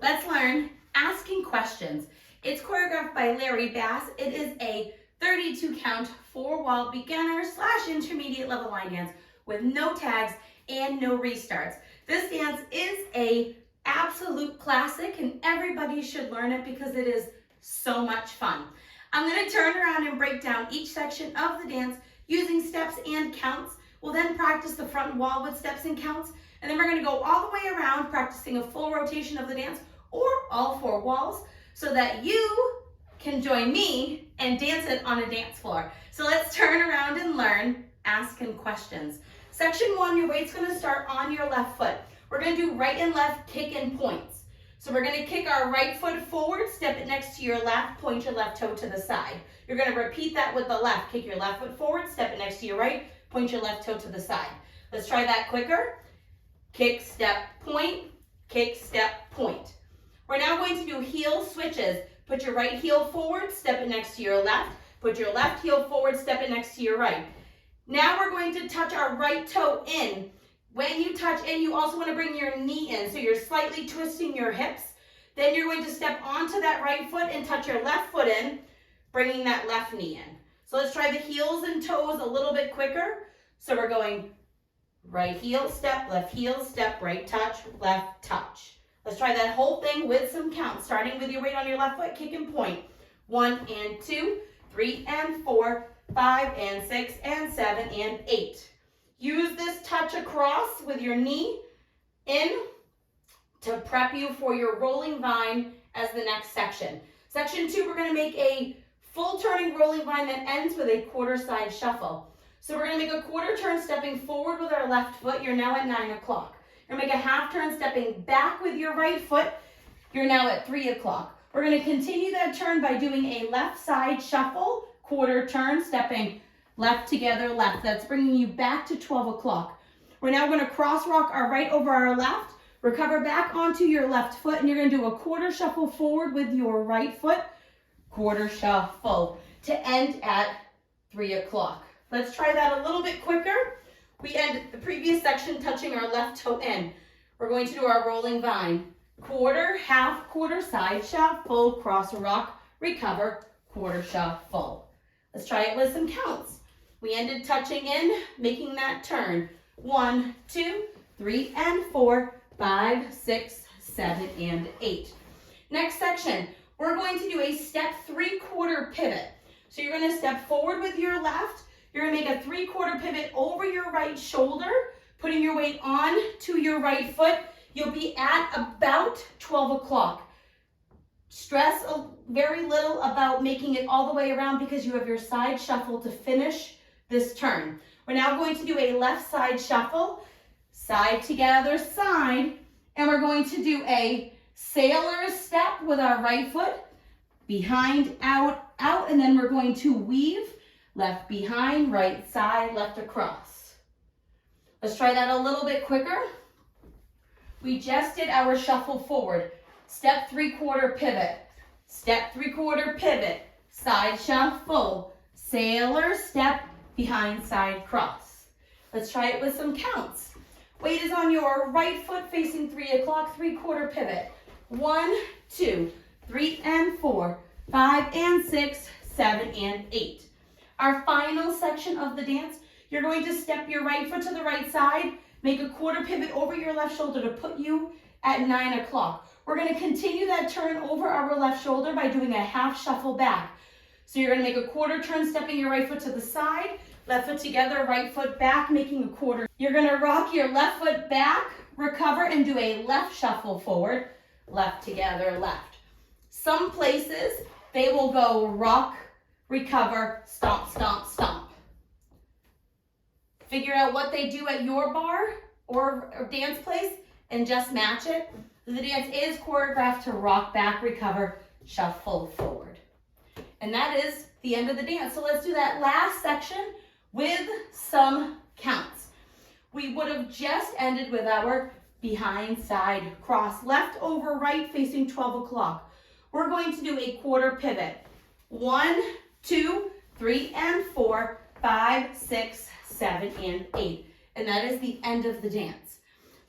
Let's learn asking questions. It's choreographed by Larry Bass. It is a 32 count, 4-wall beginner / intermediate level line dance with no tags and no restarts. This dance is a absolute classic and everybody should learn it because it is so much fun. I'm going to turn around and break down each section of the dance using steps and counts. We'll then practice the front wall with steps and counts, and then we're going to go all the way around practicing a full rotation of the dance or all 4 walls so that you can join me and dance it on a dance floor. So let's turn around and learn asking questions. Section 1, your weight's going to start on your left foot. We're going to do right and left kick and points. So we're going to kick our right foot forward, step it next to your left, point your left toe to the side. You're going to repeat that with the left. Kick your left foot forward, step it next to your right, point your left toe to the side. Let's try that quicker. Kick, step, point, kick, step, point. We're now going to do heel switches. Put your right heel forward, step it next to your left. Put your left heel forward, step it next to your right. Now we're going to touch our right toe in. When you touch in, you also want to bring your knee in, so you're slightly twisting your hips. Then you're going to step onto that right foot and touch your left foot in, bringing that left knee in. So let's try the heels and toes a little bit quicker. So we're going right heel, step, right touch, left touch. Let's try that whole thing with some counts, starting with your weight on your left foot, kick and point. 1 and 2, 3 and 4, 5 and 6 and 7 and 8. Use this touch across with your knee in to prep you for your rolling vine as the next section. Section 2, we're going to make a full turning rolling vine that ends with a quarter side shuffle. So we're going to make a quarter turn stepping forward with our left foot. You're now at 9 o'clock. You're going to make a half turn stepping back with your right foot. You're now at 3 o'clock. We're going to continue that turn by doing a left side shuffle, quarter turn, stepping left together, left. That's bringing you back to 12 o'clock. We're now going to cross rock our right over our left, recover back onto your left foot, and you're going to do a quarter shuffle forward with your right foot, quarter shuffle to end at 3 o'clock. Let's try that a little bit quicker. We end the previous section touching our left toe in. We're going to do our rolling vine. Quarter, half, quarter, side shuffle, cross rock, recover, quarter shuffle. Let's try it with some counts. We ended touching in, making that turn. 1, 2, 3 and 4, 5, 6, 7 and 8. Next section, we're going to do a step 3/4 pivot. So you're going to step forward with your left. You're going to make a 3/4 pivot over your right shoulder, putting your weight on to your right foot. You'll be at about 12 o'clock. Stress very little about making it all the way around because you have your side shuffle to finish this turn. We're now going to do a left side shuffle, side together, side, and we're going to do a sailor step with our right foot, behind, out, out, and then we're going to weave, left behind, right side, left across. Let's try that a little bit quicker. We just did our shuffle forward. Step 3/4 pivot, step 3/4 pivot, side shuffle, sailor step, behind side cross. Let's try it with some counts. Weight is on your right foot facing 3 o'clock, 3/4 pivot. 1, 2, 3 and 4, 5 and 6, 7 and 8. Our final section of the dance, you're going to step your right foot to the right side, make a quarter pivot over your left shoulder to put you at 9 o'clock. We're going to continue that turn over our left shoulder by doing a half shuffle back. So you're going to make a quarter turn, stepping your right foot to the side, left foot together, right foot back, making a quarter. You're going to rock your left foot back, recover, and do a left shuffle forward, left together, left. Some places, they will go rock, recover, stomp, stomp, stomp. Figure out what they do at your bar or dance place and just match it. The dance is choreographed to rock back, recover, shuffle forward. And that is the end of the dance. So let's do that last section with some counts. We would have just ended with our behind side cross, left over right facing 12 o'clock. We're going to do a quarter pivot. 1, 2, 3 and 4, 5, 6, 7 and 8. And that is the end of the dance.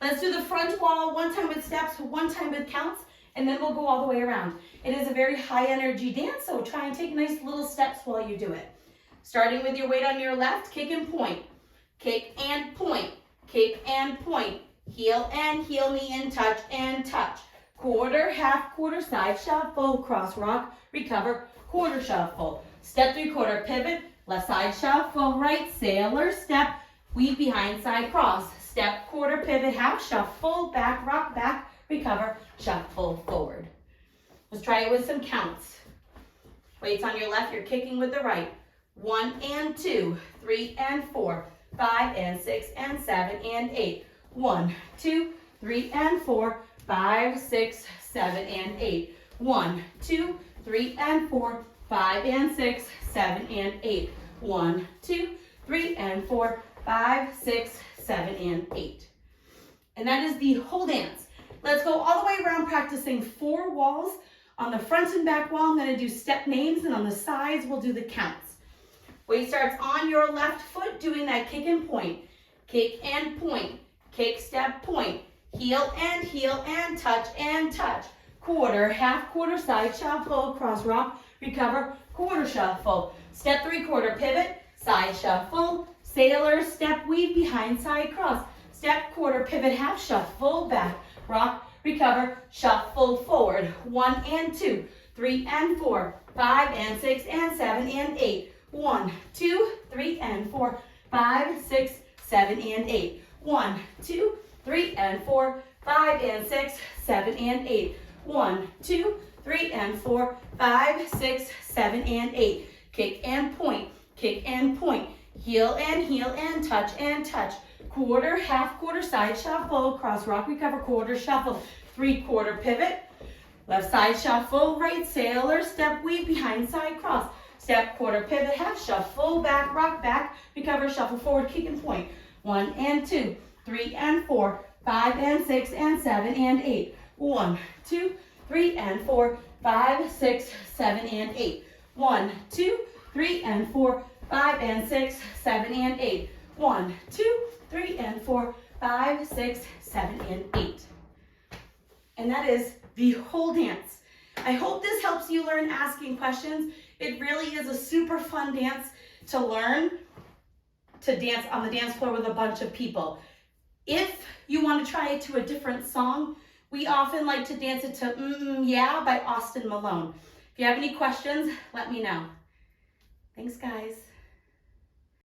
Let's do the front wall one time with steps, one time with counts, and then we'll go all the way around. It is a very high energy dance, so try and take nice little steps while you do it. Starting with your weight on your left, kick and point. Kick and point. Kick and point. Heel and heel, knee and touch. Quarter, half, quarter, side shuffle, cross rock, recover, quarter shuffle. Step 3/4 pivot, left side shuffle, right, sailor, step, weave behind side cross. Step, quarter, pivot, half, shuffle, back, rock, back, recover, shuffle, forward. Let's try it with some counts. Weights on your left, you're kicking with the right. 1 and 2, 3 and 4, 5 and 6 and 7 and 8. 1, 2, 3 and 4, 5, 6, 7 and 8. 1, 2, 3 and 4, 5 and 6, 7 and 8. 1, 2, 3 and 4, 5, 6, 7 and 8. And that is the whole dance. Let's go all the way around practicing 4 walls. On the front and back wall, I'm going to do step names, and on the sides, we'll do the counts. Weight starts on your left foot, doing that kick and point. Kick and point. Kick, step, point. Heel and touch. Quarter, half, quarter, side shuffle, cross rock, recover, quarter shuffle. Step 3/4 pivot, side shuffle, sailor, step, weave behind side cross. Step, quarter, pivot, half, shuffle, back, rock, recover, shuffle, forward. 1 and 2, 3 and 4, 5 and 6 and 7 and 8. 1, 2, 3 and 4, 5, 6, 7 and 8. 1, 2, 3 and 4, 5 and 6, 7 and 8. 1, 2, 3 and 4, 5, 6, 7 and 8. Kick and point. Kick and point. Heel and touch. Quarter, half, quarter, side shuffle, cross rock, recover, quarter shuffle. 3/4 pivot, left side shuffle, right, sailor, step, weave behind side cross. Step, quarter, pivot, half, shuffle, back, rock, back, recover, shuffle, forward, kick and point. 1 and 2, 3 and 4, 5 and 6 and 7 and 8. 1, 2, 3 and 4, 5, 6, 7 and 8. 1, 2, 3 and 4, 5 and 6, 7 and 8. 1, 2, 3 and 4, 5, 6, 7 and 8. And that is the whole dance. I hope this helps you learn asking questions. It really is a super fun dance to learn to dance on the dance floor with a bunch of people. If you want to try it to a different song, we often like to dance it to Yeah by Austin Malone. If you have any questions, let me know. Thanks, guys.